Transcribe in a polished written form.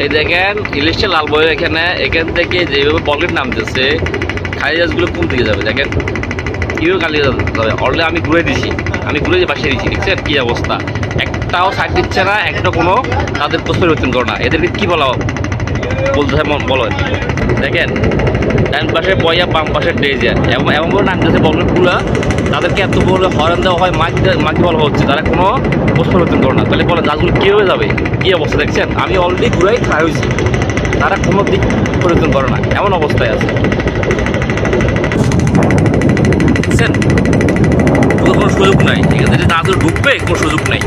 এই দেখেন ইলিশটা লাল বই এখান থেকে যেভাবে পকেট নামতেছে খালি জাহাজগুলো কোন দিকে যাবে দেখেন কীভাবে খালি যাবে। অলরেডি আমি ঘুরে দিছি, বাসিয়ে দিচ্ছি, দেখছেন কী অবস্থা। একটাও সাইড দিচ্ছে না, একটা কোনো তাদের পরিবর্তন করো না। এদেরকে কী বলা বলতে হয় বলো। দেখেন ডান পাশে পয়া, বাম পাশে ডেজার, এমনভাবে নামতেছে বলগুলা, তাদেরকে এত বলে হরণ দেওয়া হয়, মাকে বলা হচ্ছে, তারা কোনো পরিবর্তন করো না। তাহলে বলে জাহাজগুলো কীভাবে যাবে, কী অবস্থা দেখছেন। আমি অলরেডি ঘুরাই খারাপ হয়েছি, তারা কোনো দিক পরিবর্তন করে না, এমন অবস্থায় আছে বুঝছেন। কোনো সুযোগ নাই, ঠিক আছে, জাহাজ ঢুকবে কোনো সুযোগ নেই।